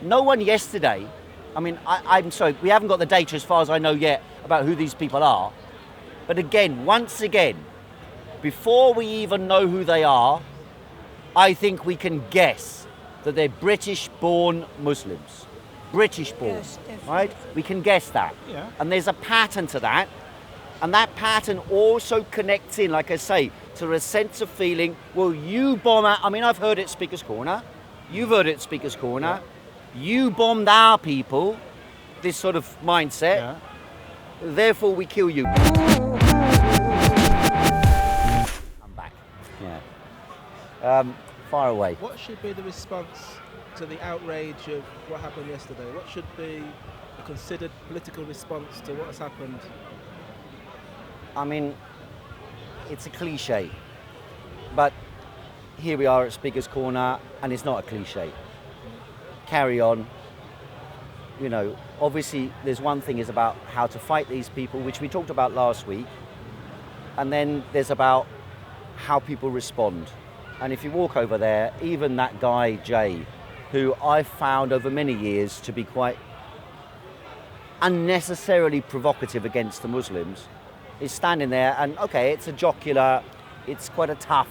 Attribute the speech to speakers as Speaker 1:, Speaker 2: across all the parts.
Speaker 1: no one yesterday, I mean, I'm sorry, we haven't got the data as far as I know yet about who these people are. But again, once again, before we even know who they are, I think we can guess that they're British-born Muslims. British-born,
Speaker 2: Yes, definitely.
Speaker 1: right? We can guess that.
Speaker 3: Yeah.
Speaker 1: And there's a pattern to that. And that pattern also connects in, like I say, to a sense of feeling, well, you bomb out. I mean, I've heard it at Speaker's Corner. You've heard it at Speaker's Corner.
Speaker 3: Yeah.
Speaker 1: You bombed our people, this sort of mindset.
Speaker 3: Yeah.
Speaker 1: Therefore, we kill you. I'm back. Yeah. Far away.
Speaker 4: What should be the response to the outrage of what happened yesterday? What should be a considered political response to what has happened?
Speaker 1: I mean, it's a cliche, but here we are at Speaker's Corner, and it's not a cliche. Carry on. You know, obviously, there's one thing is about how to fight these people, which we talked about last week, and then there's about how people respond. And if you walk over there, even that guy, Jay, who I've found over many years to be quite unnecessarily provocative against the Muslims, is standing there, and okay, it's a jocular, it's quite a tough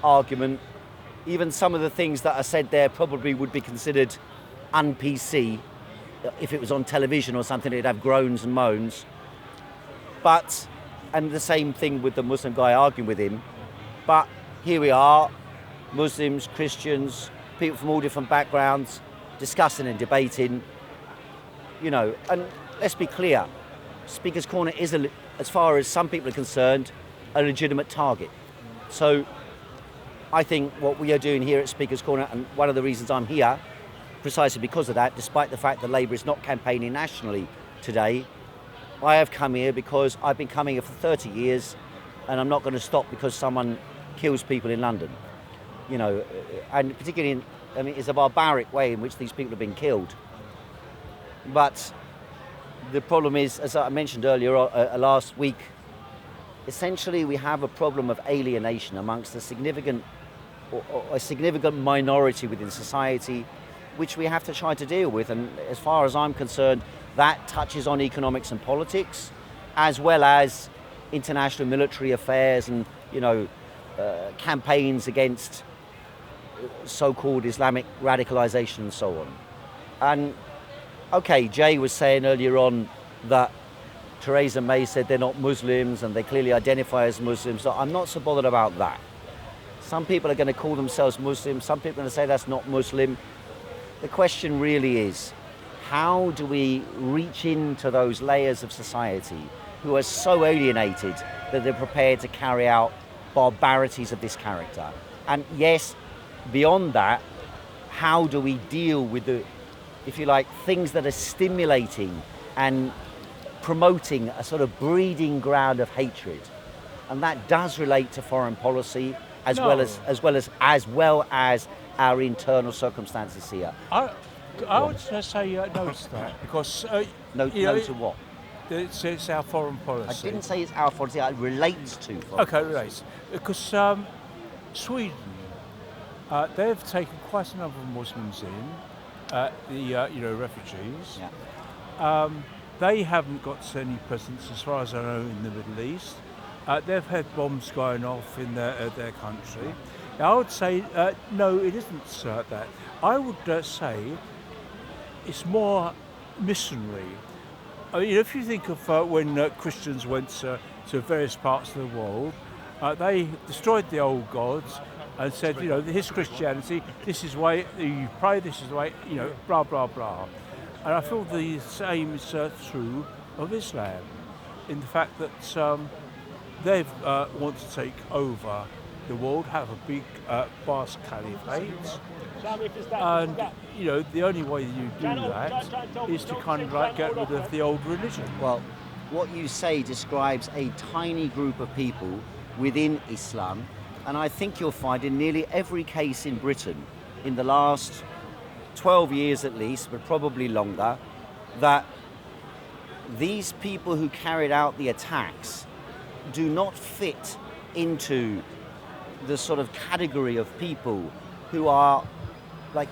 Speaker 1: argument. Even some of the things that are said there probably would be considered un-PC. If it was on television or something, it'd have groans and moans. But, and the same thing with the Muslim guy arguing with him. But here we are, Muslims, Christians, people from all different backgrounds, discussing and debating. You know, and let's be clear, Speaker's Corner is, as far as some people are concerned, a legitimate target. So I think what we are doing here at Speaker's Corner, and one of the reasons I'm here, precisely because of that, despite the fact that Labour is not campaigning nationally today, I have come here because I've been coming here for 30 years, and I'm not going to stop because someone kills people in London. You know, and particularly in, I mean, it's a barbaric way in which these people have been killed. But the problem is, as I mentioned earlier last week, essentially we have a problem of alienation amongst a significant minority within society, which we have to try to deal with. And as far as I'm concerned, that touches on economics and politics, as well as international military affairs and, you know, campaigns against so-called Islamic radicalization and so on. And okay, Jay was saying earlier on that Theresa May said they're not Muslims and they clearly identify as Muslims. So I'm not so bothered about that. Some people are going to call themselves Muslims, some people are going to say that's not Muslim. The question really is, how do we reach into those layers of society who are so alienated that they're prepared to carry out barbarities of this character? And yes, beyond that, how do we deal with the, if you like, things that are stimulating and promoting a sort of breeding ground of hatred? And that does relate to foreign policy as well as our internal circumstances here.
Speaker 3: I would say no to that, because
Speaker 1: No to what?
Speaker 3: It's our foreign policy.
Speaker 1: I didn't say it's our policy. It relates to foreign
Speaker 3: Okay,
Speaker 1: policy.
Speaker 3: relates, because Sweden, they've taken quite a number of Muslims in, refugees.
Speaker 1: Yeah.
Speaker 3: They haven't got any presence, as far as I know, in the Middle East. They've had bombs going off in their country. I would say no, it isn't that. I would say it's more missionary. I mean, if you think of when Christians went to various parts of the world, they destroyed the old gods and said, here's Christianity, this is the way you pray, this is the way, blah, blah, blah. And I feel the same is true of Islam, in the fact that they want to take over the world, have a big, vast caliphate. And, the only way you do that is to kind of like get rid of the old religion.
Speaker 1: Well, what you say describes a tiny group of people within Islam, and I think you'll find in nearly every case in Britain, in the last 12 years at least, but probably longer, that these people who carried out the attacks do not fit into the sort of category of people who are like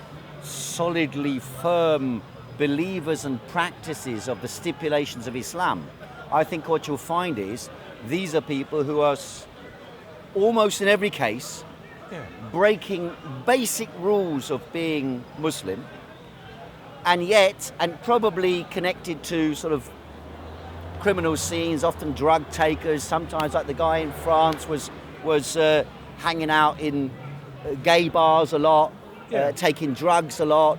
Speaker 1: solidly firm believers and practices of the stipulations of Islam. I think what you'll find is these are people who are almost in every case breaking basic rules of being Muslim, and probably connected to sort of criminal scenes, often drug takers. Sometimes, like the guy in France was hanging out in gay bars a lot, taking drugs a lot,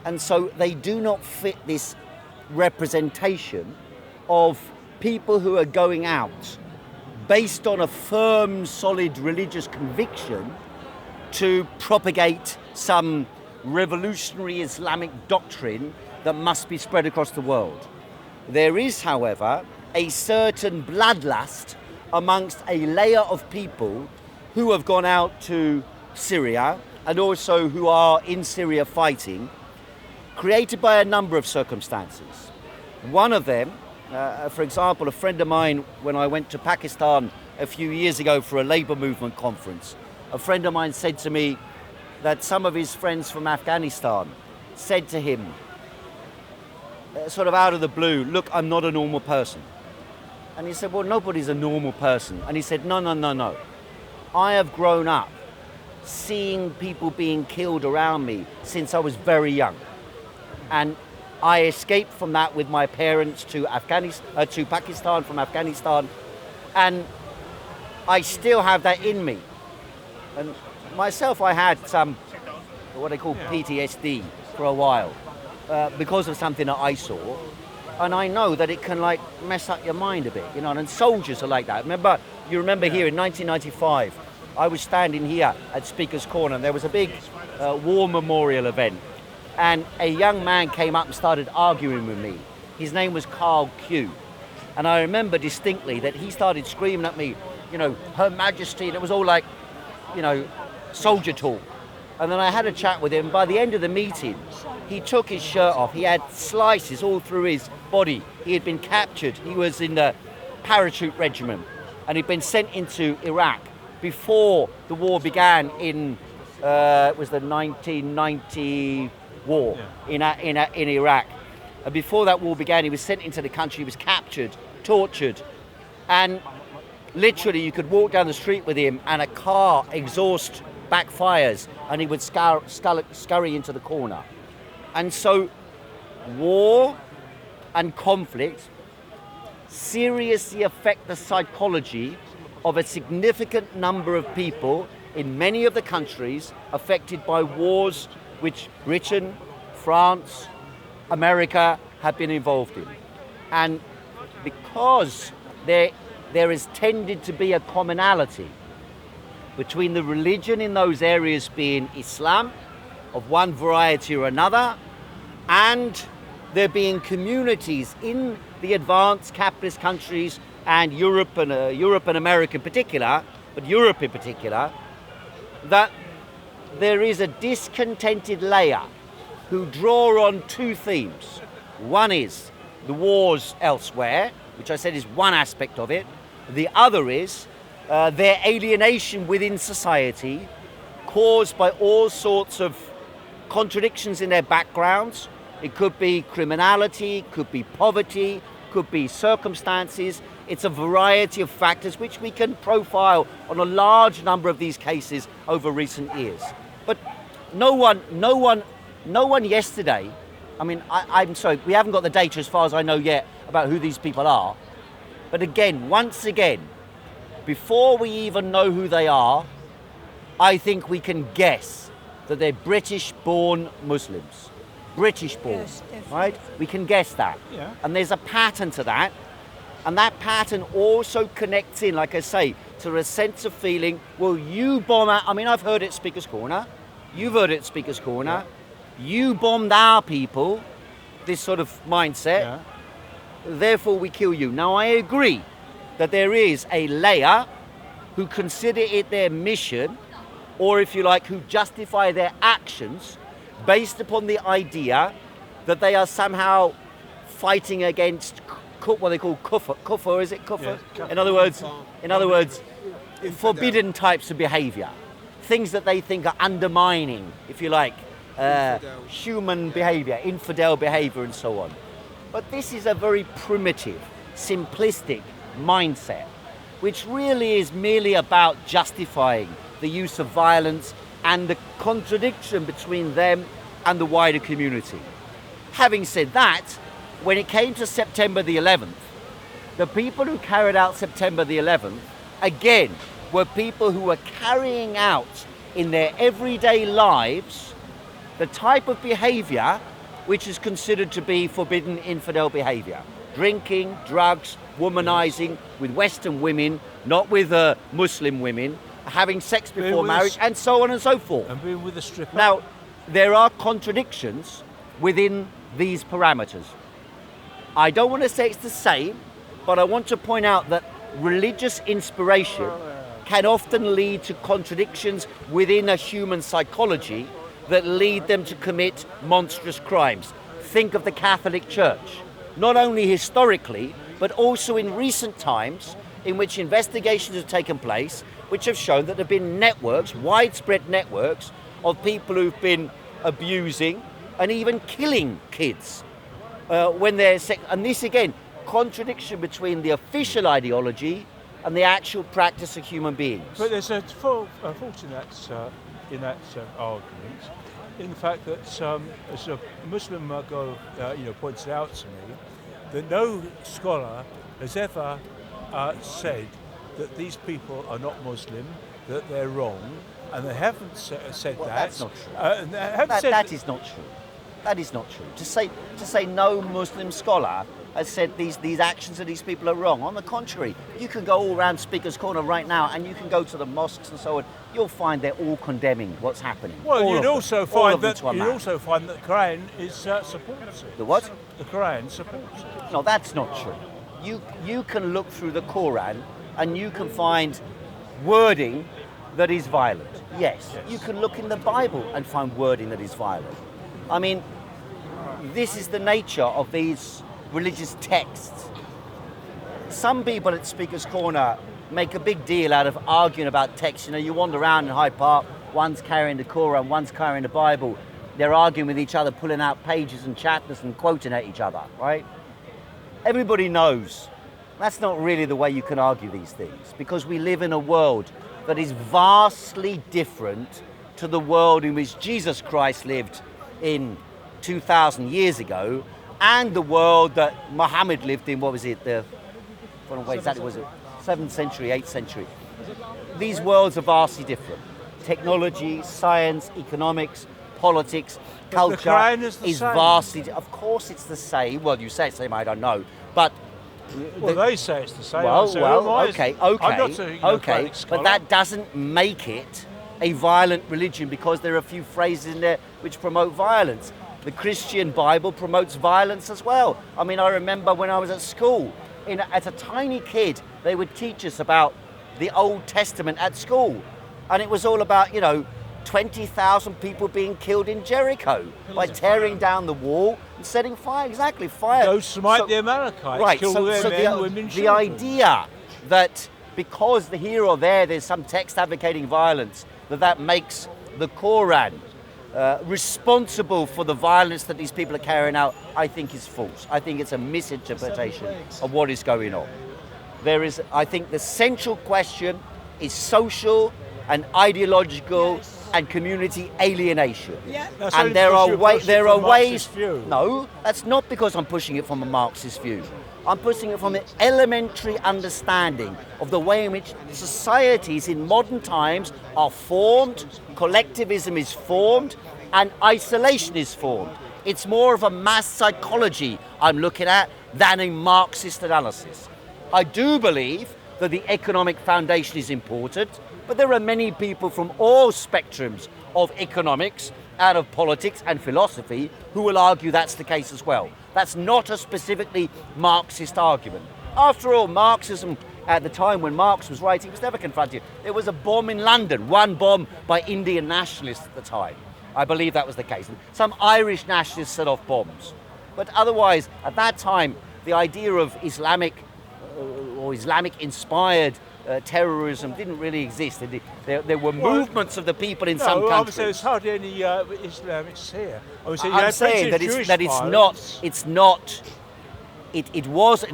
Speaker 1: and so they do not fit this representation of people who are going out based on a firm, solid religious conviction to propagate some revolutionary Islamic doctrine that must be spread across the world. There is, however, a certain bloodlust amongst a layer of people who have gone out to Syria and also who are in Syria fighting, created by a number of circumstances. One of them, for example, a friend of mine, when I went to Pakistan a few years ago for a Labour movement conference, a friend of mine said to me that some of his friends from Afghanistan said to him, sort of out of the blue, "Look, I'm not a normal person." And he said, "Well, nobody's a normal person." And he said, No. I have grown up seeing people being killed around me since I was very young. And I escaped from that with my parents to Pakistan from Afghanistan. And I still have that in me. And myself, I had some, what they call PTSD for a while because of something that I saw. And I know that it can like mess up your mind a bit, you know, and soldiers are like that. You remember here in 1995, I was standing here at Speaker's Corner and there was a big war memorial event. And a young man came up and started arguing with me. His name was Carl Q. And I remember distinctly that he started screaming at me, you know, Her Majesty, and it was all like, you know, soldier talk. And then I had a chat with him. By the end of the meeting, he took his shirt off. He had slices all through his body. He had been captured. He was in the parachute regiment and he'd been sent into Iraq before the war began in, it was the 1990 war in Iraq. And before that war began, he was sent into the country. He was captured, tortured, and literally you could walk down the street with him and a car exhaust backfires and he would scurry into the corner. And so war and conflict seriously affect the psychology of a significant number of people in many of the countries affected by wars which Britain, France, America have been involved in. And because there has tended to be a commonality between the religion in those areas being Islam of one variety or another, and there being communities in the advanced capitalist countries and Europe and America in particular, but Europe in particular, that there is a discontented layer who draw on two themes. One is the wars elsewhere, which I said is one aspect of it. The other is their alienation within society caused by all sorts of contradictions in their backgrounds. It could be criminality, could be poverty, could be circumstances. It's a variety of factors which we can profile on a large number of these cases over recent years. But no one yesterday, I mean, I'm sorry, we haven't got the data as far as I know yet about who these people are. But again, once again, before we even know who they are, I think we can guess that they're British-born Muslims. British-born, yes, right? We can guess that.
Speaker 3: Yeah.
Speaker 1: And there's a pattern to that. And that pattern also connects in, like I say, to a sense of feeling, well, you bomb out. I mean, I've heard it at Speaker's Corner. You've heard it at Speaker's Corner. Yeah. You bombed our people, this sort of mindset. Yeah. Therefore, we kill you. Now, I agree that there is a layer who consider it their mission, or if you like, who justify their actions based upon the idea that they are somehow fighting against what they call kufr, is it kufr? Yeah. In other words, forbidden types of behaviour, things that they think are undermining, if you like,
Speaker 4: Infidel.
Speaker 1: human behavior, infidel behavior, and so on. But this is a very primitive, simplistic mindset, which really is merely about justifying the use of violence and the contradiction between them and the wider community. Having said that, when it came to September the 11th, the people who carried out September the 11th, again, were people who were carrying out in their everyday lives the type of behavior which is considered to be forbidden infidel behavior. Drinking, drugs, womanizing with Western women, not with Muslim women, having sex before marriage, and so on and so forth.
Speaker 3: And being with a stripper.
Speaker 1: Now, there are contradictions within these parameters. I don't want to say it's the same, but I want to point out that religious inspiration can often lead to contradictions within a human psychology that lead them to commit monstrous crimes. Think of the Catholic Church, not only historically, but also in recent times in which investigations have taken place, which have shown that there have been networks, widespread networks, of people who've been abusing and even killing kids when they're sick. And this, again, contradiction between the official ideology and the actual practice of human beings.
Speaker 3: But there's a fault in that argument, in the fact that, as a Muslim girl pointed out to me, that no scholar has ever said that these people are not Muslim, that they're wrong, and they haven't said
Speaker 1: Well,
Speaker 3: that.
Speaker 1: that's not true. That is not true. That is not true. To say no Muslim scholar has said these actions of these people are wrong. On the contrary, you can go all around Speaker's Corner right now, and you can go to the mosques and so on. You'll find they're all condemning what's happening.
Speaker 3: Well,
Speaker 1: All
Speaker 3: you'd
Speaker 1: of
Speaker 3: also
Speaker 1: them. All
Speaker 3: find
Speaker 1: of them
Speaker 3: that
Speaker 1: to a
Speaker 3: you'd
Speaker 1: man.
Speaker 3: also find that the Quran is supports it.
Speaker 1: The what?
Speaker 3: The Quran supports it.
Speaker 1: No, that's not true. You can look through the Quran and you can find wording that is violent. Yes. You can look in the Bible and find wording that is violent. I mean, this is the nature of these religious texts. Some people at Speaker's Corner make a big deal out of arguing about texts. You know, you wander around in Hyde Park, one's carrying the Quran, one's carrying the Bible. They're arguing with each other, pulling out pages and chapters and quoting at each other, right? Everybody knows that's not really the way you can argue these things, because we live in a world that is vastly different to the world in which Jesus Christ lived in 2,000 years ago, and the world that Muhammad lived in, what was it, I don't know what exactly was it, 7th century, 8th century. These worlds are vastly different. Technology, science, economics, politics, culture
Speaker 3: the Quran is the same.
Speaker 1: vastly, of course it's the same. Well, you say it's the same, I don't know, but
Speaker 3: Well, they say it's the same.
Speaker 1: okay,
Speaker 3: I'm not a
Speaker 1: but
Speaker 3: scholar.
Speaker 1: that doesn't make it a violent religion, because there are a few phrases in there which promote violence. The Christian Bible promotes violence as well. I mean, I remember when I was at school, as a tiny kid, they would teach us about the Old Testament at school. And it was all about, 20,000 people being killed in Jericho by tearing down the wall and setting fire. Exactly, fire.
Speaker 3: Go smite the Amalekites,
Speaker 1: right,
Speaker 3: kill their men, women,
Speaker 1: the
Speaker 3: children.
Speaker 1: idea that because here or there's some text advocating violence, that makes the Quran responsible for the violence that these people are carrying out, I think is false. I think it's a misinterpretation of what is going on. I think the central question is social and ideological and community alienation.
Speaker 4: Yeah.
Speaker 3: That's
Speaker 1: And
Speaker 3: only
Speaker 1: there
Speaker 3: because
Speaker 1: are
Speaker 3: you're
Speaker 1: ways.
Speaker 3: pushing
Speaker 1: There
Speaker 3: from
Speaker 1: are
Speaker 3: a
Speaker 1: ways.
Speaker 3: Marxist view.
Speaker 1: No, that's not because I'm pushing it from a Marxist view. I'm pushing it from an elementary understanding of the way in which societies in modern times are formed, collectivism is formed, and isolation is formed. It's more of a mass psychology I'm looking at than a Marxist analysis. I do believe that the economic foundation is important, but there are many people from all spectrums of economics, out of politics and philosophy, who will argue that's the case as well. That's not a specifically Marxist argument. After all, Marxism, at the time when Marx was writing, was never confronted. There was a bomb in London, one bomb by Indian nationalists at the time. I believe that was the case. Some Irish nationalists set off bombs. But otherwise, at that time, the idea of Islamic or Islamic-inspired terrorism didn't really exist. There were movements of the people in some countries.
Speaker 3: Obviously, there's hardly any Islamics here. Obviously,
Speaker 1: I'm saying that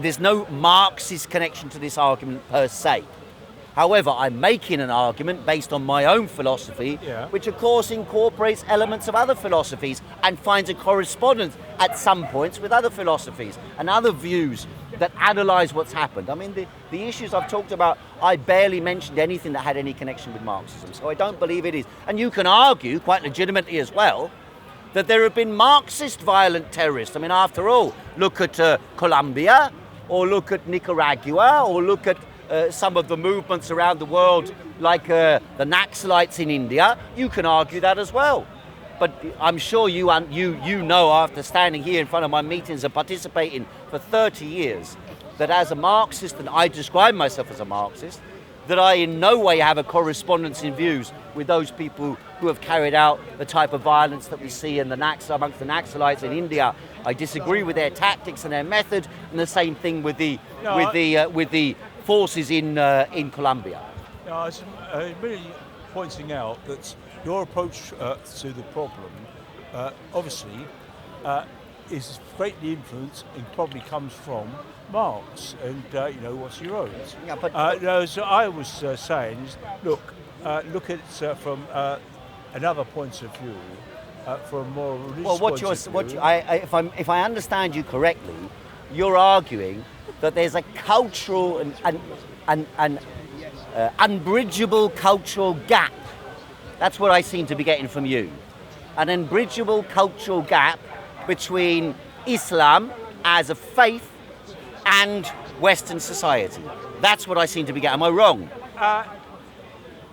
Speaker 1: there's no Marxist connection to this argument per se. However, I'm making an argument based on my own philosophy, which of course incorporates elements of other philosophies and finds a correspondence at some points with other philosophies and other views that analyse what's happened. I mean, the issues I've talked about, I barely mentioned anything that had any connection with Marxism, so I don't believe it is. And you can argue, quite legitimately as well, that there have been Marxist violent terrorists. I mean, after all, look at Colombia, or look at Nicaragua, or look at some of the movements around the world, like the Naxalites in India. You can argue that as well. But I'm sure you know, after standing here in front of my meetings and participating for 30 years, that as a Marxist, and I describe myself as a Marxist, that I in no way have a correspondence in views with those people who have carried out the type of violence that we see in amongst the Naxalites in India. I disagree with their tactics and their method, and the same thing with the forces in Colombia.
Speaker 3: No, it's really pointing out that your approach to the problem, obviously, is greatly influenced and probably comes from Marx, and what's your own.
Speaker 1: Yeah, but
Speaker 3: so I was saying is, look at it from another point of view, from a more religious
Speaker 1: if I understand you correctly, you're arguing that there's a cultural and unbridgeable cultural gap. That's what I seem to be getting from you. An unbridgeable cultural gap between Islam as a faith and Western society. That's what I seem to be getting. Am I wrong?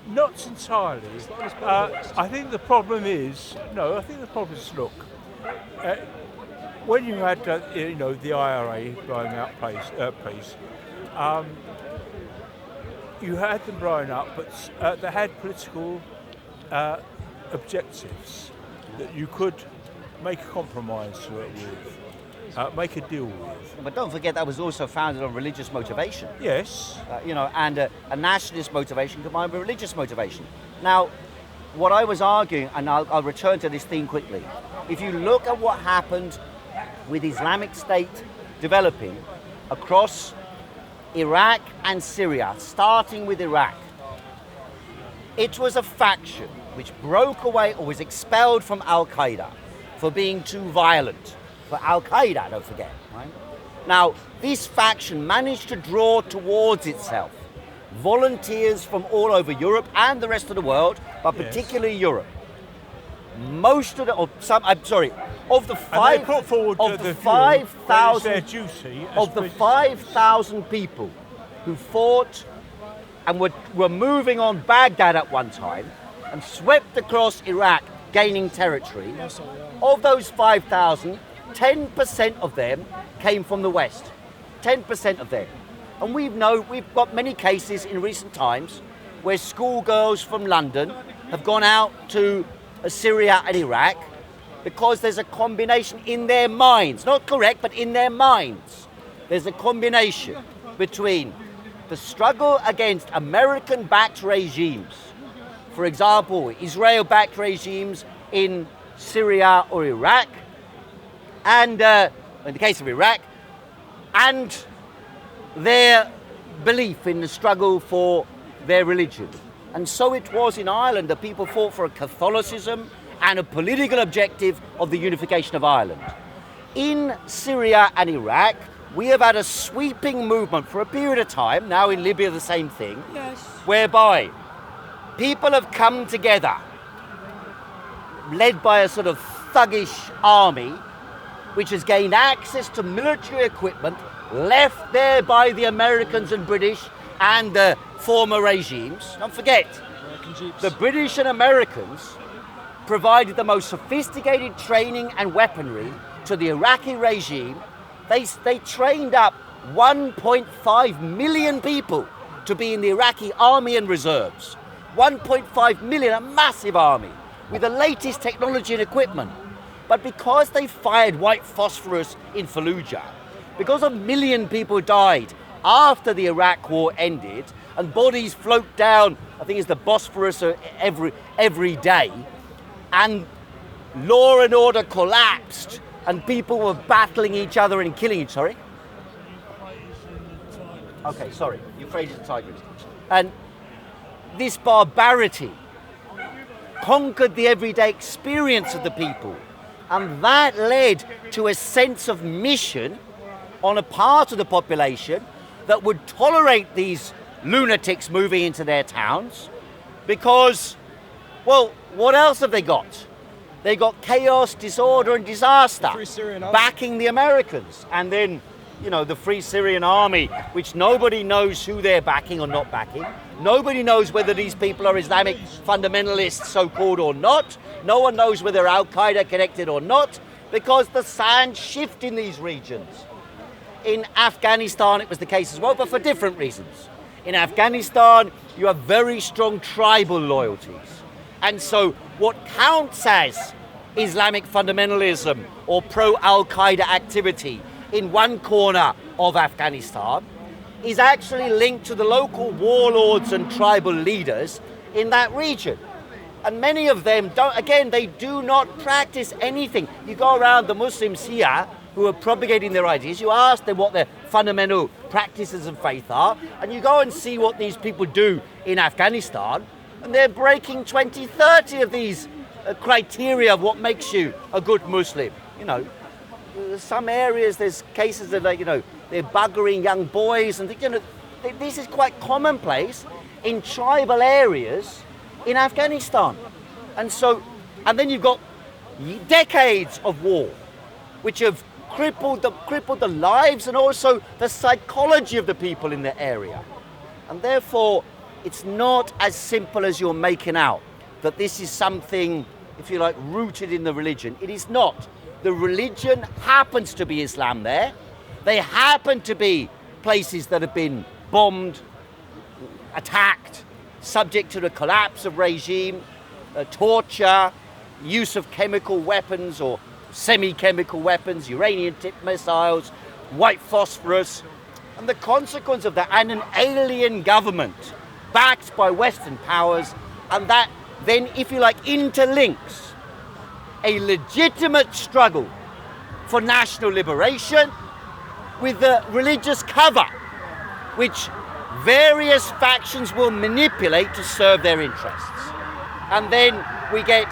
Speaker 3: Not entirely. I think the problem is, look, when you had the IRA blowing out peace, you had them blowing up, but they had political objectives that you could make a compromise with, make a deal with.
Speaker 1: But don't forget that was also founded on religious motivation.
Speaker 3: Yes.
Speaker 1: And a nationalist motivation combined with religious motivation. Now, what I was arguing, and I'll return to this theme quickly, if you look at what happened with Islamic State developing across Iraq and Syria, starting with Iraq, it was a faction which broke away or was expelled from Al-Qaeda for being too violent. For Al-Qaeda, don't forget. Right? Now, this faction managed to draw towards itself volunteers from all over Europe and the rest of the world, but particularly Europe. Most of the, of the 5,000 people who fought and were moving on Baghdad at one time and swept across Iraq, gaining territory. Of those 5,000, 10% of them came from the West. 10% of them. And we've got many cases in recent times where schoolgirls from London have gone out to Syria and Iraq because there's a combination in their minds, not correct, but in their minds. There's a combination between the struggle against American-backed regimes, for example, Israel-backed regimes in Syria or Iraq, and in the case of Iraq, and their belief in the struggle for their religion. And so it was in Ireland that people fought for a Catholicism and a political objective of the unification of Ireland. In Syria and Iraq, we have had a sweeping movement for a period of time, now in Libya the same thing, whereby people have come together, led by a sort of thuggish army, which has gained access to military equipment left there by the Americans and British and the former regimes. Don't forget, the British and Americans provided the most sophisticated training and weaponry to the Iraqi regime. They trained up 1.5 million people to be in the Iraqi army and reserves. 1.5 million, a massive army with the latest technology and equipment. But because they fired white phosphorus in Fallujah, because a million people died after the Iraq war ended, and bodies float down, I think it's the Bosphorus every day, and law and order collapsed, and people were battling each other and killing each other. Sorry? Okay, sorry, Euphrates and Tigris. And this barbarity conquered the everyday experience of the people, and that led to a sense of mission on a part of the population that would tolerate these lunatics moving into their towns because, well, what else have they got? They got chaos, disorder and disaster backing the Americans. And then, you know, the Free Syrian Army, which nobody knows who they're backing or not backing. Nobody knows whether these people are Islamic fundamentalists, so-called, or not. No one knows whether they're Al-Qaeda connected or not, because the sands shift in these regions. In Afghanistan, it was the case as well, but for different reasons. In Afghanistan, you have very strong tribal loyalties. And so what counts as Islamic fundamentalism or pro-Al-Qaeda activity in one corner of Afghanistan is actually linked to the local warlords and tribal leaders in that region. And many of them they do not practice anything. You go around the Muslims here who are propagating their ideas, you ask them what their fundamental practices of faith are, and you go and see what these people do in Afghanistan, and they're breaking 20, 30 of these criteria of what makes you a good Muslim. You know, some areas there's cases of, like, you know, they're buggering young boys, and you know, this is quite commonplace in tribal areas in Afghanistan. And then you've got decades of war, which have crippled the lives and also the psychology of the people in the area. And therefore, it's not as simple as you're making out, that this is something, if you like, rooted in the religion. It is not. The religion happens to be Islam there. They happen to be places that have been bombed, attacked, subject to the collapse of regime, torture, use of chemical weapons or semi-chemical weapons, uranium-tipped missiles, white phosphorus, and the consequence of that, and an alien government backed by Western powers, and that then, if you like, interlinks a legitimate struggle for national liberation with the religious cover, which various factions will manipulate to serve their interests. And then we get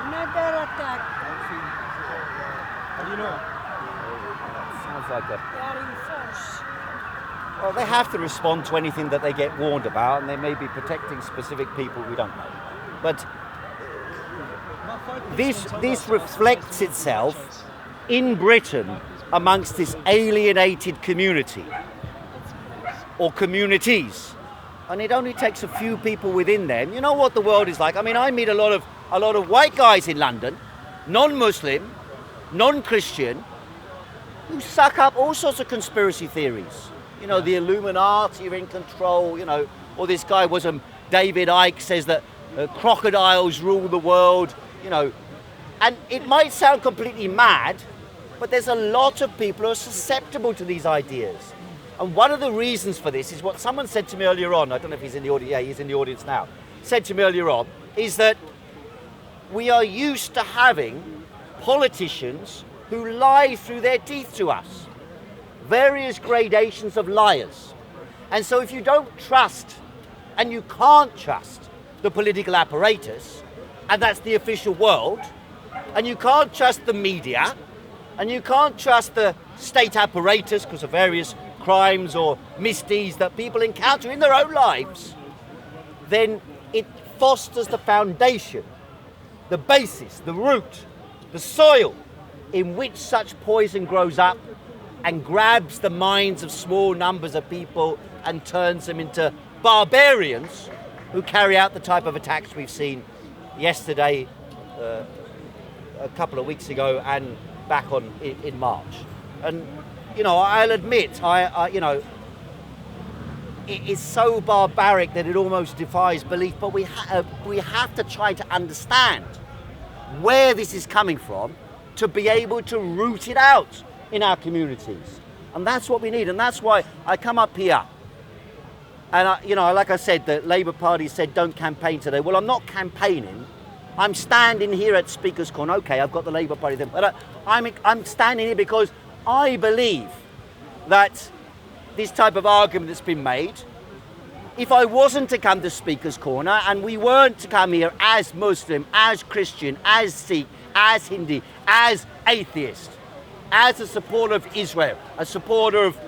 Speaker 2: another attack.
Speaker 4: How do you know?
Speaker 1: sounds like a.
Speaker 2: They are in force.
Speaker 1: Well, they have to respond to anything that they get warned about, and they may be protecting specific people, we don't know. But this reflects itself in Britain amongst this alienated community or communities, and it only takes a few people within them. You know what the world is like. I mean, I meet a lot of white guys in London, non-Muslim, non-Christian, who suck up all sorts of conspiracy theories. You know, the Illuminati are in control. You know, or this guy David Icke says that crocodiles rule the world. You know, and it might sound completely mad, but there's a lot of people who are susceptible to these ideas. And one of the reasons for this is what someone said to me earlier on. I don't know if he's in the audience. Yeah, he's in the audience now. Said to me earlier on is that we are used to having politicians who lie through their teeth to us. Various gradations of liars. And so if you don't trust, and you can't trust, the political apparatus, and that's the official world, and you can't trust the media, and you can't trust the state apparatus because of various crimes or misdeeds that people encounter in their own lives, then it fosters the foundation, the basis, the root, the soil in which such poison grows up and grabs the minds of small numbers of people and turns them into barbarians who carry out the type of attacks we've seen yesterday, a couple of weeks ago, and back in March. And you know, I'll admit, you know, it is so barbaric that it almost defies belief. But we have to try to understand where this is coming from to be able to root it out in our communities. And that's what we need. And that's why I come up here. And, like I said, the Labour Party said don't campaign today. Well, I'm not campaigning. I'm standing here at Speaker's Corner. Okay, I've got the Labour Party then. But I'm standing here because I believe that this type of argument that's been made, if I wasn't to come to Speaker's Corner and we weren't to come here as Muslim, as Christian, as Sikh, as Hindi, as atheist, as a supporter of Israel, a supporter of,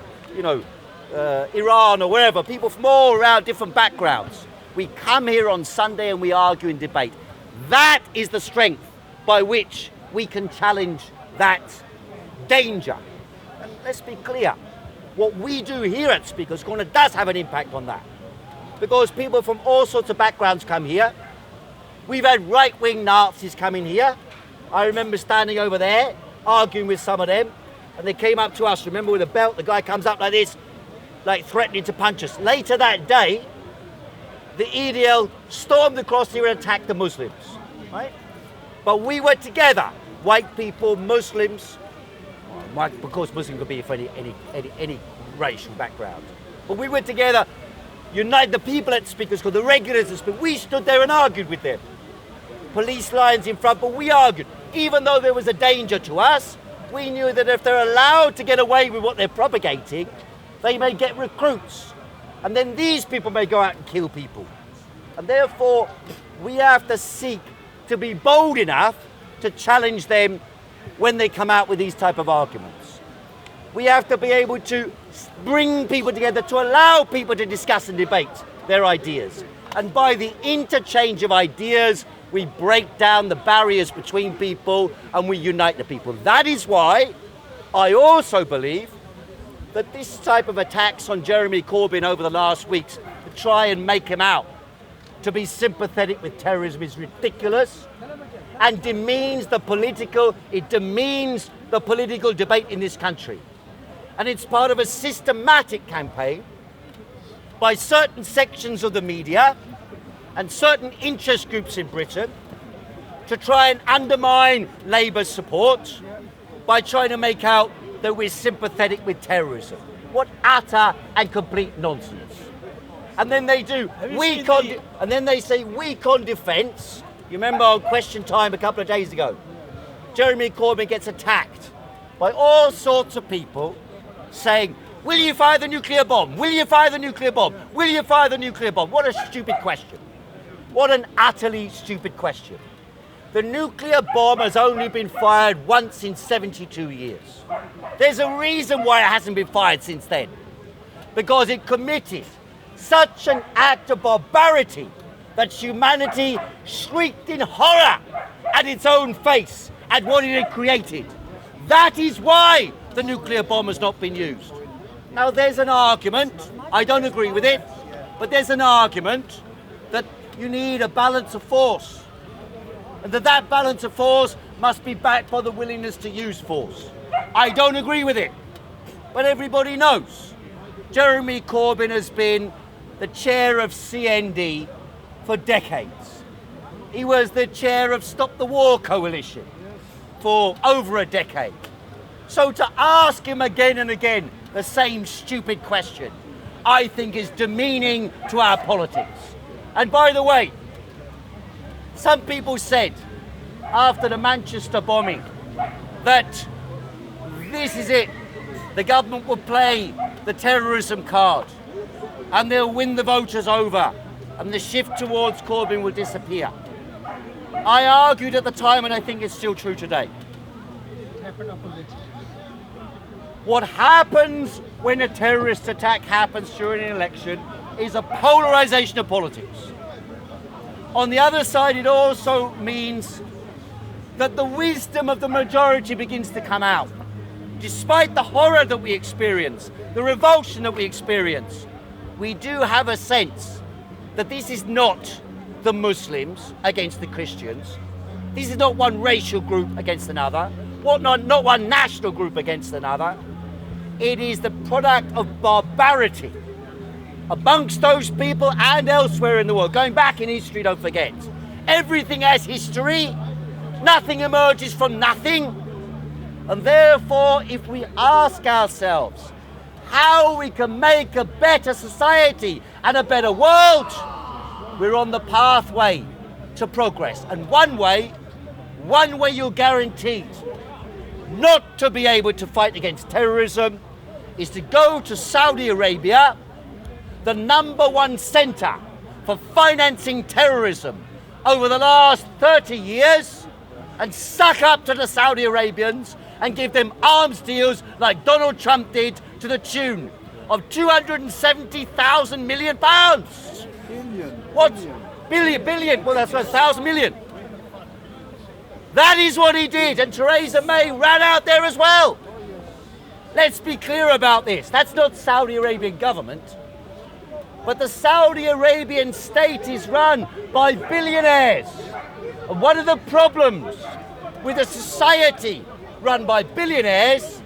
Speaker 1: Iran or wherever, people from all around different backgrounds, we come here on Sunday and we argue and debate. That is the strength by which we can challenge that danger. And let's be clear, what we do here at Speaker's Corner does have an impact on that. Because people from all sorts of backgrounds come here. We've had right-wing Nazis come in here. I remember standing over there, arguing with some of them, and they came up to us, remember, with a belt, the guy comes up like this, like threatening to punch us. Later that day, the EDL stormed across here and attacked the Muslims, right? But we were together, white people, Muslims, because Muslim could be from any racial background. But we were together, unite the people at Speaker's Corner, the regulars at Speaker's. We stood there and argued with them. Police lines in front, but we argued. Even though there was a danger to us, we knew that if they're allowed to get away with what they're propagating, they may get recruits. And then these people may go out and kill people. And therefore, we have to seek to be bold enough to challenge them when they come out with these type of arguments. We have to be able to bring people together to allow people to discuss and debate their ideas. And by the interchange of ideas, we break down the barriers between people and we unite the people. That is why I also believe that this type of attacks on Jeremy Corbyn over the last weeks to try and make him out to be sympathetic with terrorism is ridiculous and demeans the political debate in this country. And it's part of a systematic campaign by certain sections of the media and certain interest groups in Britain to try and undermine Labour's support by trying to make out that we're sympathetic with terrorism. What utter and complete nonsense. And then they do and then they say weak on defence. You remember on Question Time a couple of days ago, Jeremy Corbyn gets attacked by all sorts of people saying, will you fire the nuclear bomb? Will you fire the nuclear bomb? Will you fire the nuclear bomb? What a stupid question. What an utterly stupid question. The nuclear bomb has only been fired once in 72 years. There's a reason why it hasn't been fired since then. Because it committed such an act of barbarity that humanity shrieked in horror at its own face at what it had created. That is why the nuclear bomb has not been used. Now there's an argument, I don't agree with it, but there's an argument that you need a balance of force. And that balance of force must be backed by the willingness to use force. I don't agree with it, but everybody knows. Jeremy Corbyn has been the chair of CND for decades. He was the chair of Stop the War Coalition for over a decade. So to ask him again and again the same stupid question, I think is demeaning to our politics. And by the way, some people said after the Manchester bombing that this is it. The government will play the terrorism card and they'll win the voters over and the shift towards Corbyn will disappear. I argued at the time and I think it's still true today. What happens when a terrorist attack happens during an election is a polarization of politics. On the other side, it also means that the wisdom of the majority begins to come out. Despite the horror that we experience, the revulsion that we experience, we do have a sense that this is not the Muslims against the Christians. This is not one racial group against another, not one national group against another. It is the product of barbarity amongst those people and elsewhere in the world. Going back in history, don't forget. Everything has history. Nothing emerges from nothing. And therefore, if we ask ourselves, how we can make a better society and a better world, we're on the pathway to progress. And one way you're guaranteed not to be able to fight against terrorism is to go to Saudi Arabia, the #1 center for financing terrorism over the last 30 years, and suck up to the Saudi Arabians and give them arms deals like Donald Trump did to the tune of £270,000 million. What? Billion. Well, that's 1,000 million. That is what he did, and Theresa May ran out there as well. Let's be clear about this. That's not Saudi Arabian government, but the Saudi Arabian state is run by billionaires. And one of the problems with a society run by billionaires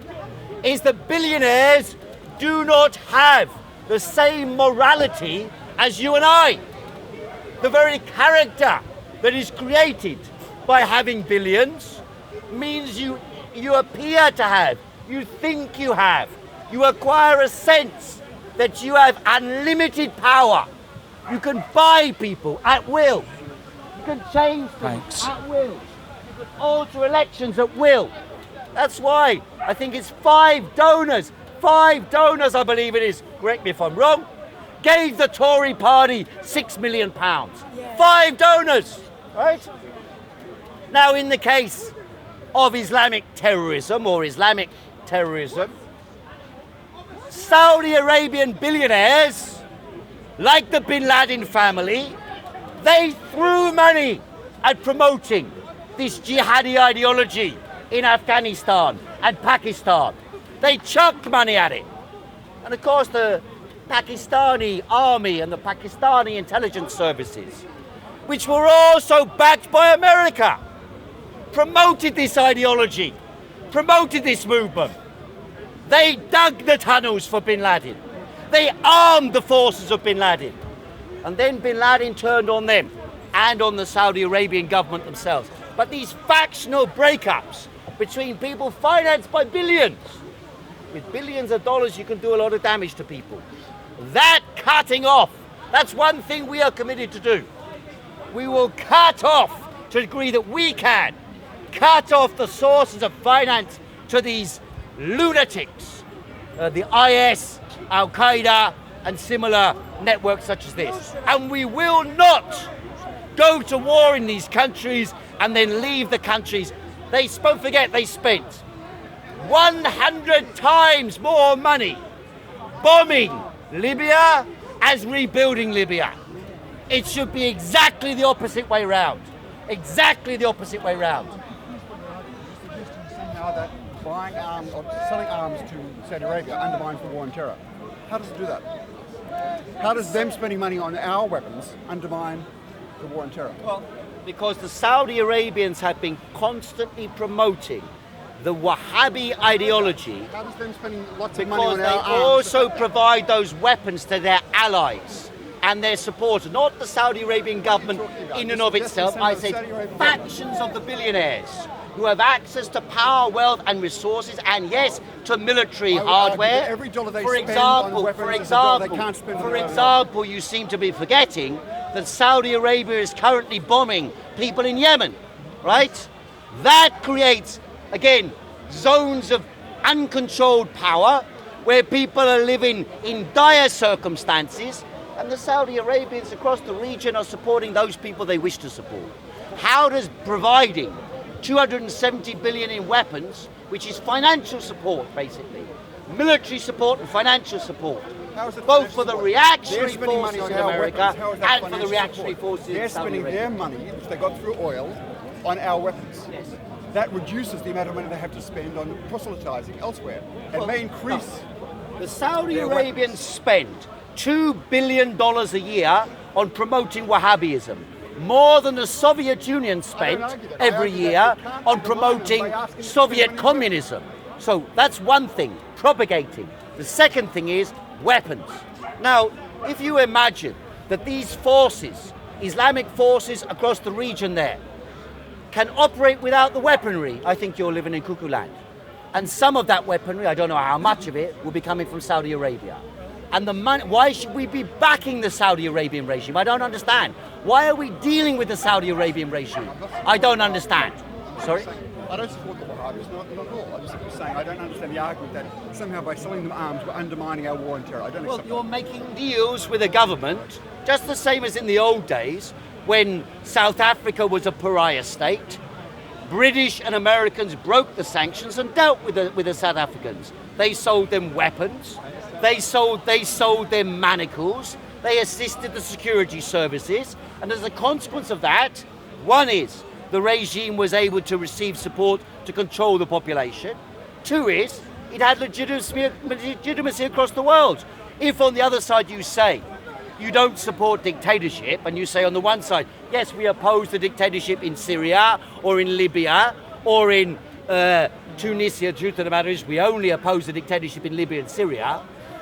Speaker 1: is that billionaires do not have the same morality as you and I. The very character that is created by having billions means you appear to have, you think you have, you acquire a sense that you have unlimited power. You can buy people at will. You can change them at will. You can alter elections at will. That's why I think it's 5 donors, I believe it is, correct me if I'm wrong, gave the Tory party £6 million.
Speaker 2: Yeah.
Speaker 1: 5 donors, right? Now, in the case of Islamic terrorism, Saudi Arabian billionaires, like the Bin Laden family, they threw money at promoting this jihadi ideology in Afghanistan and Pakistan. They chucked money at it. And of course, the Pakistani army and the Pakistani intelligence services, which were also backed by America, promoted this ideology, promoted this movement. They dug the tunnels for Bin Laden. They armed the forces of Bin Laden. And then Bin Laden turned on them and on the Saudi Arabian government themselves. But these factional breakups between people financed by billions, with billions of dollars you can do a lot of damage to people. That cutting off, that's one thing we are committed to do. We will cut off, to the degree that we can, cut off the sources of finance to these lunatics, the IS, Al-Qaeda, and similar networks such as this. And we will not go to war in these countries and then leave the countries. Don't forget, they spent 100 times more money bombing Libya as rebuilding Libya. It should be exactly the opposite way round. Exactly the opposite way round.
Speaker 5: Somehow that buying arms or selling arms to Saudi Arabia undermines the war on terror. How does it do that? How does them spending money on our weapons undermine the war on terror?
Speaker 1: Well, because the Saudi Arabians have been constantly promoting the Wahhabi ideology.
Speaker 5: How does them spending lots of money on
Speaker 1: Because
Speaker 5: our
Speaker 1: they
Speaker 5: arms?
Speaker 1: also provide those weapons to their allies and their supporters, not the Saudi Arabian government in and of itself. I say factions of the billionaires who have access to power, wealth and resources, and yes, to military hardware.
Speaker 5: Every dollar they
Speaker 1: For
Speaker 5: spend on
Speaker 1: example,
Speaker 5: weapons is a dollar they can't spend on
Speaker 1: for
Speaker 5: their own
Speaker 1: example, you seem to be forgetting that Saudi Arabia is currently bombing people in Yemen, right? That creates, again, zones of uncontrolled power where people are living in dire circumstances, and the Saudi Arabians across the region are supporting those people they wish to support. How does providing 270 billion in weapons, which is financial support basically, military support and financial support, both for the reactionary forces in America and for the reactionary forces in Saudi Arabia?
Speaker 5: They're spending their money, which they got through oil, on our weapons.
Speaker 1: Yes.
Speaker 5: That reduces the amount of money they have to spend on proselytizing elsewhere. It may increase.
Speaker 1: The Saudi Arabians spend $2 billion a year on promoting Wahhabism, more than the Soviet Union spent every year on promoting Soviet communism. So that's one thing, propagating. The second thing is weapons. Now, if you imagine that these forces, Islamic forces across the region there, can operate without the weaponry, I think you're living in cuckoo land. And some of that weaponry, I don't know how much of it, will be coming from Saudi Arabia. And the money, why should we be backing the Saudi Arabian regime? I don't understand. Why are we dealing with the Saudi Arabian regime? I don't understand. Sorry?
Speaker 5: I don't support the Wahhabis, not at all. I'm just saying I don't understand the argument that somehow by selling them arms we're undermining our war on terror. I don't
Speaker 1: Well,
Speaker 5: accept
Speaker 1: you're making deals with the government, just the same as in the old days, when South Africa was a pariah state. British and Americans broke the sanctions and dealt with the South Africans. They sold them weapons, they sold them manacles, they assisted the security services, and as a consequence of that, one is the regime was able to receive support to control the population. Two is it had legitimacy across the world. If on the other side you say you don't support dictatorship, and you say on the one side, yes, we oppose the dictatorship in Syria or in Libya or in Tunisia, truth of the matter is we only oppose the dictatorship in Libya and Syria,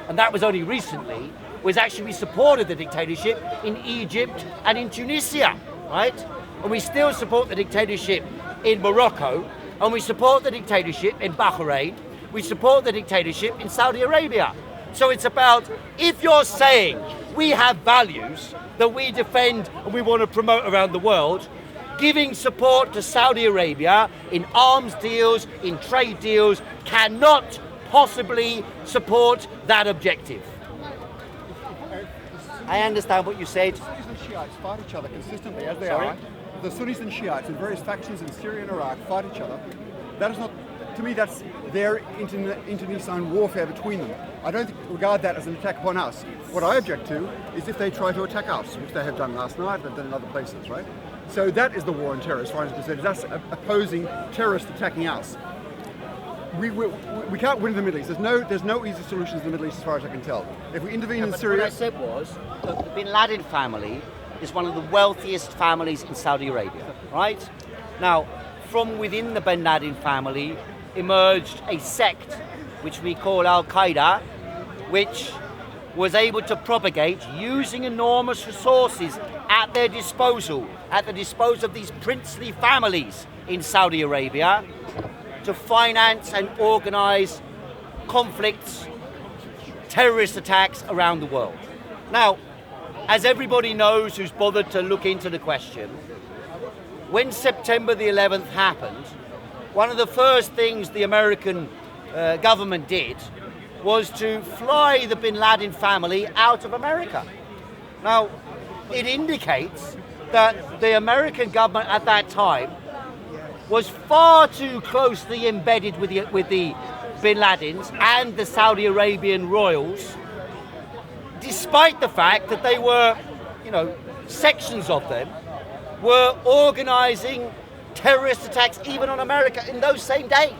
Speaker 1: and that was only recently, was actually we supported the dictatorship in Egypt and in Tunisia, right? And we still support the dictatorship in Morocco, and we support the dictatorship in Bahrain, we support the dictatorship in Saudi Arabia. So it's about, if you're saying we have values that we defend and we want to promote around the world, giving support to Saudi Arabia in arms deals, in trade deals, cannot possibly support that objective. I understand what you said.
Speaker 5: Sunnis and Shiites fight each other consistently as they
Speaker 1: Sorry?
Speaker 5: are. The Sunnis and Shiites in various factions in Syria and Iraq fight each other. That is not, to me, that's their internecine warfare between them. I don't regard that as an attack upon us. What I object to is if they try to attack us, which they have done last night, they've done in other places, right? So that is the war on terror, as far as I'm concerned. That's opposing terrorists attacking us. We can't win in the Middle East. There's no easy solutions in the Middle East, as far as I can tell. If we intervene in
Speaker 1: But
Speaker 5: Syria,
Speaker 1: what I said was, the Bin Laden family is one of the wealthiest families in Saudi Arabia, right? Now, from within the Bin Laden family emerged a sect which we call Al-Qaeda, which was able to propagate using enormous resources at their disposal, at the disposal of these princely families in Saudi Arabia, to finance and organize conflicts, terrorist attacks around the world. Now, as everybody knows who's bothered to look into the question, when September the 11th happened, one of the first things the American government did was to fly the Bin Laden family out of America. Now, it indicates that the American government at that time was far too closely embedded with the Bin Ladens and the Saudi Arabian royals, despite the fact that they were, sections of them were organizing terrorist attacks even on America in those same days.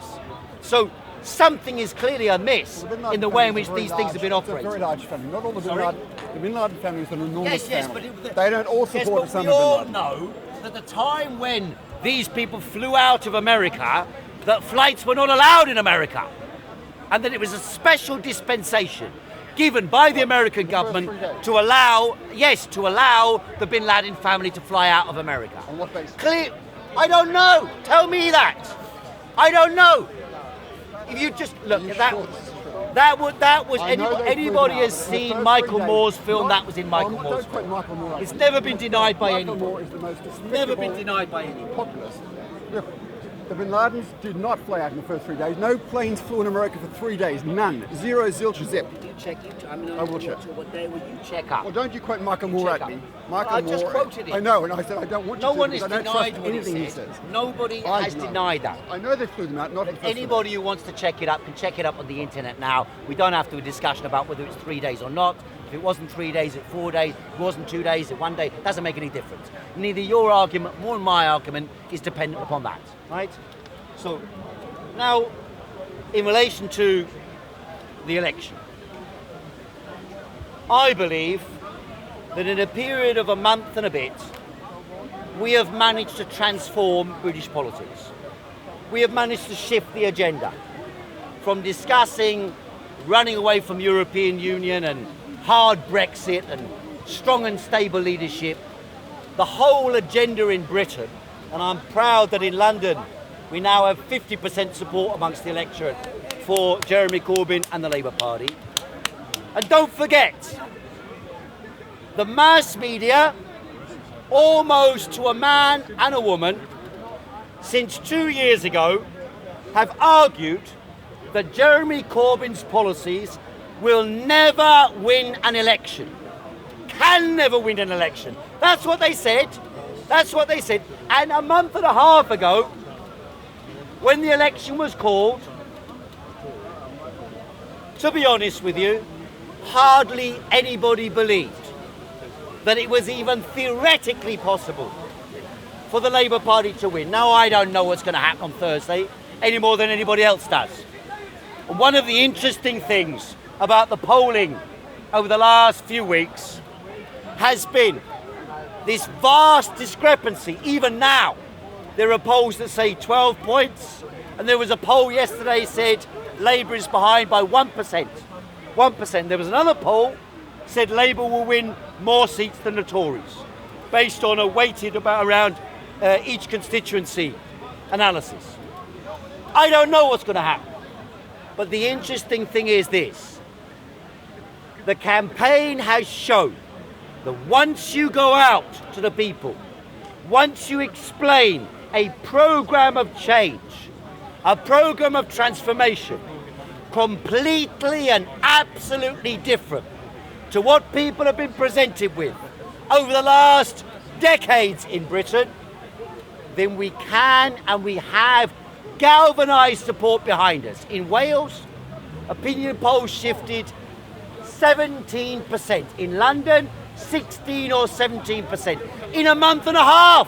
Speaker 1: So something is clearly amiss in the way in which these things have been operated.
Speaker 5: It's a very large family. Not all the Bin Laden family is an enormous
Speaker 1: Yes,
Speaker 5: family.
Speaker 1: but
Speaker 5: they don't all support
Speaker 1: but we
Speaker 5: Osama bin
Speaker 1: all
Speaker 5: Laden.
Speaker 1: know that the time when these people flew out of America, that flights were not allowed in America, and that it was a special dispensation given by the American government to allow the Bin Laden family to fly out of America.
Speaker 5: On what basis?
Speaker 1: I don't know. Tell me that. I don't know. If you just look at that.
Speaker 5: Sure this is true?
Speaker 1: That was
Speaker 5: I know they
Speaker 1: anybody
Speaker 5: flew
Speaker 1: has
Speaker 5: them out. In the
Speaker 1: seen
Speaker 5: first
Speaker 1: Michael
Speaker 5: 3 days,
Speaker 1: Moore's film.
Speaker 5: not-
Speaker 1: That was in Michael Moore's
Speaker 5: Don't quote
Speaker 1: film.
Speaker 5: Michael Moore.
Speaker 1: It's never been denied by
Speaker 5: Michael
Speaker 1: anybody.
Speaker 5: Moore is the most
Speaker 1: Never been
Speaker 5: despicable
Speaker 1: denied by anyone.
Speaker 5: populist. Look, the Bin Ladens did not fly out in the first 3 days. No planes flew in America for 3 days. None. Zero, zilch, zip.
Speaker 1: You check it. I
Speaker 5: will check.
Speaker 1: What day will you check up?
Speaker 5: Well, don't you quote Michael Moore
Speaker 1: check
Speaker 5: at me.
Speaker 1: up.
Speaker 5: Michael
Speaker 1: I
Speaker 5: Moore.
Speaker 1: just quoted it.
Speaker 5: I know, and I said I don't want you
Speaker 1: No
Speaker 5: to
Speaker 1: one
Speaker 5: because
Speaker 1: has
Speaker 5: I don't trust
Speaker 1: denied what he
Speaker 5: anything he
Speaker 1: said.
Speaker 5: says.
Speaker 1: Nobody
Speaker 5: I
Speaker 1: has
Speaker 5: deny.
Speaker 1: denied that.
Speaker 5: I know they flew them out, not in the first 3
Speaker 1: Anybody
Speaker 5: days.
Speaker 1: who wants to check it up can check it up on the internet now. We don't have to have a discussion about whether it's 3 days or not. If it wasn't 3 days, it's 4 days. If it wasn't 2 days, it's 1 day. It doesn't make any difference. Neither your argument nor my argument is dependent upon that, right? So now, in relation to the election, I believe that in a period of a month and a bit, we have managed to transform British politics. We have managed to shift the agenda from discussing running away from European Union and hard Brexit and strong and stable leadership. The whole agenda in Britain, and I'm proud that in London we now have 50% support amongst the electorate for Jeremy Corbyn and the Labour Party. And don't forget, the mass media, almost to a man and a woman, since 2 years ago, have argued that Jeremy Corbyn's policies will never win an election. Can never win an election. That's what they said. That's what they said. And a month and a half ago, when the election was called, to be honest with you, hardly anybody believed that it was even theoretically possible for the Labour Party to win. Now, I don't know what's going to happen on Thursday any more than anybody else does. One of the interesting things about the polling over the last few weeks has been this vast discrepancy. Even now, there are polls that say 12 points, and there was a poll yesterday said Labour is behind by 1%. 1%. There was another poll said Labour will win more seats than the Tories, based on a weighted around each constituency analysis. I don't know what's going to happen, but the interesting thing is this. The campaign has shown that once you go out to the people, once you explain a programme of change, a programme of transformation, completely and absolutely different to what people have been presented with over the last decades in Britain, then we can and we have galvanised support behind us. In Wales, opinion polls shifted 17%. In London, 16 or 17%. In a month and a half.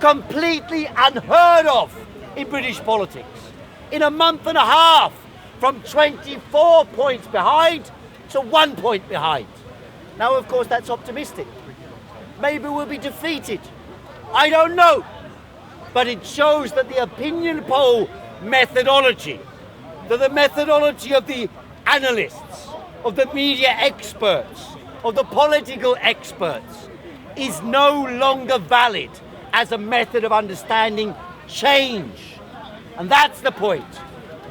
Speaker 1: Completely unheard of in British politics. In a month and a half, from 24 points behind to 1 point behind. Now, of course, that's optimistic. Maybe we'll be defeated. I don't know. But it shows that the opinion poll methodology, that the methodology of the analysts, of the media experts, of the political experts, is no longer valid as a method of understanding change. And that's the point.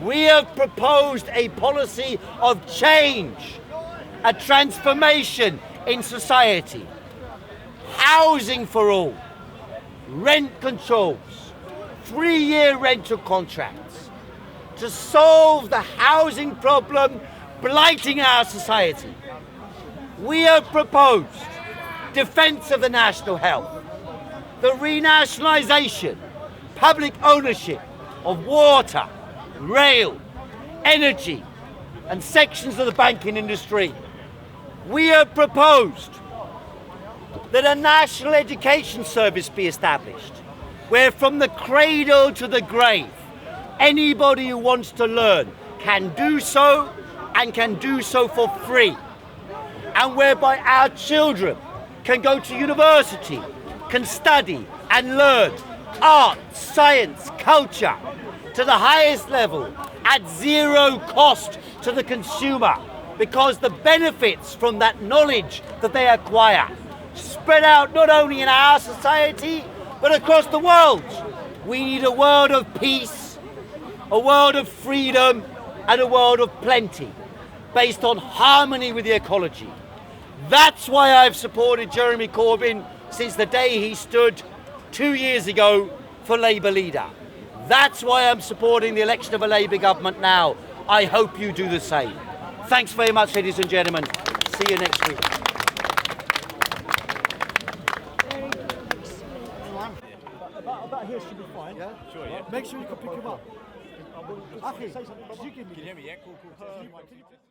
Speaker 1: We have proposed a policy of change, a transformation in society, housing for all, rent controls, 3-year rental contracts, to solve the housing problem blighting our society. We have proposed defence of the national health, the renationalisation, public ownership of water, rail, energy, and sections of the banking industry. We have proposed that a national education service be established, where from the cradle to the grave, anybody who wants to learn can do so, and can do so for free. And whereby our children can go to university, can study and learn art, science, culture to the highest level at zero cost to the consumer, because the benefits from that knowledge that they acquire spread out not only in our society but across the world. We need a world of peace, a world of freedom, and a world of plenty based on harmony with the ecology. That's why I've supported Jeremy Corbyn since the day he stood 2 years ago for Labour leader. That's why I'm supporting the election of a Labour government now. I hope you do the same. Thanks very much, ladies and gentlemen. See you next week.
Speaker 6: About here should be fine. Yeah? Sure, yeah. Make sure you can pick him up. Say something. Can you hear me? Yeah, cool.